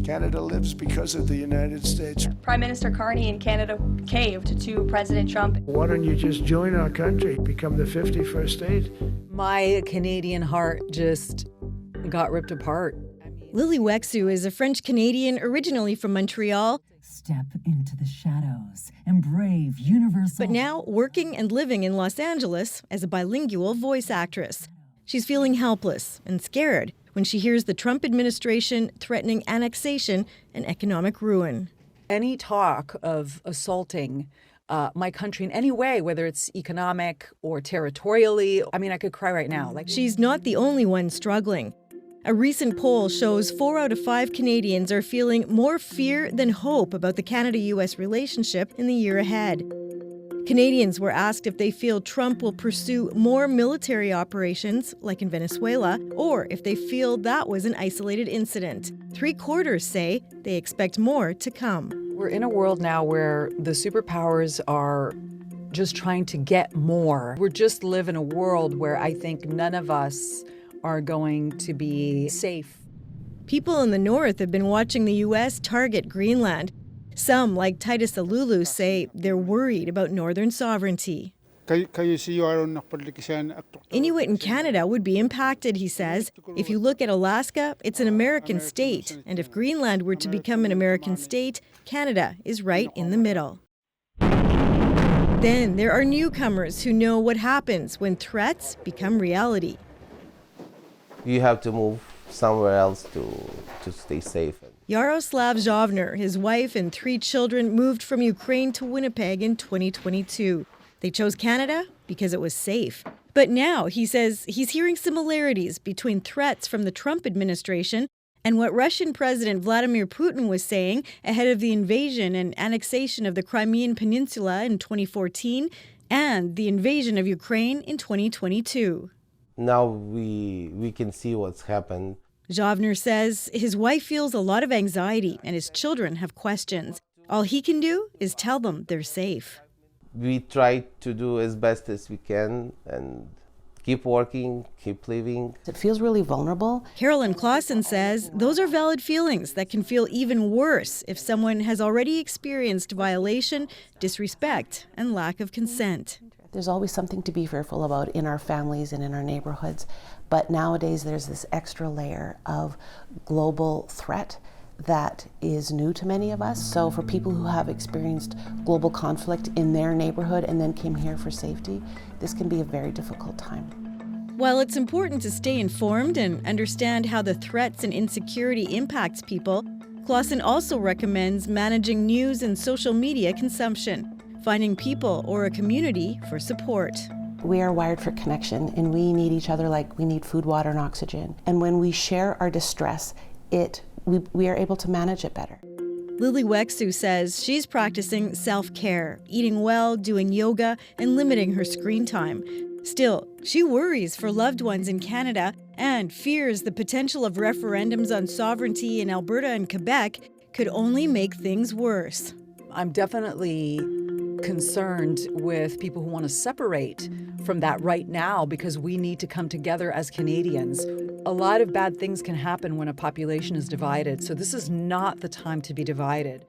Canada lives because of the United States. Prime Minister Carney in Canada caved to President Trump. Why don't you just join our country, become the 51st state? My Canadian heart just got ripped apart. Lily Wexu is a French-Canadian originally from Montreal. Step into the shadows and brave universal. But now working and living in Los Angeles as a bilingual voice actress. She's feeling helpless and scared when she hears the Trump administration threatening annexation and economic ruin. Any talk of assaulting my country in any way, whether it's economic or territorially, I mean, I could cry right now. She's not the only one struggling. A recent poll shows 4 out of 5 Canadians are feeling more fear than hope about the Canada-U.S. relationship in the year ahead. Canadians were asked if they feel Trump will pursue more military operations, like in Venezuela, or if they feel that was an isolated incident. 3/4 say they expect more to come. We're in a world now where the superpowers are just trying to get more. We're just live in a world where I think none of us are going to be safe. People in the north have been watching the U.S. target Greenland. Some, like Titus Alulu, say they're worried about northern sovereignty. Inuit in Canada would be impacted, he says. If you look at Alaska, it's an American state. And if Greenland were to become an American state, Canada is right in the middle. Then there are newcomers who know what happens when threats become reality. You have to move somewhere else to stay safe. Yaroslav Zhovner, his wife and 3 children moved from Ukraine to Winnipeg in 2022. They chose Canada because it was safe. But now, he says, he's hearing similarities between threats from the Trump administration and what Russian President Vladimir Putin was saying ahead of the invasion and annexation of the Crimean Peninsula in 2014 and the invasion of Ukraine in 2022. Now we can see what's happened. Zhovner says his wife feels a lot of anxiety and his children have questions. All he can do is tell them they're safe. We try to do as best as we can and keep working, keep living. It feels really vulnerable. Carolyn Clausen says those are valid feelings that can feel even worse if someone has already experienced violation, disrespect, and lack of consent. There's always something to be fearful about in our families and in our neighborhoods. But nowadays there's this extra layer of global threat that is new to many of us. So for people who have experienced global conflict in their neighborhood and then came here for safety, this can be a very difficult time. While it's important to stay informed and understand how the threats and insecurity impacts people, Clausen also recommends managing news and social media consumption, finding people or a community for support. We are wired for connection and we need each other like we need food, water, and oxygen. And when we share our distress, we are able to manage it better. Lily Wexu says she's practicing self-care, eating well, doing yoga, and limiting her screen time. Still, she worries for loved ones in Canada and fears the potential of referendums on sovereignty in Alberta and Quebec could only make things worse. I'm definitely concerned with people who want to separate from that right now because we need to come together as Canadians. A lot of bad things can happen when a population is divided, so this is not the time to be divided.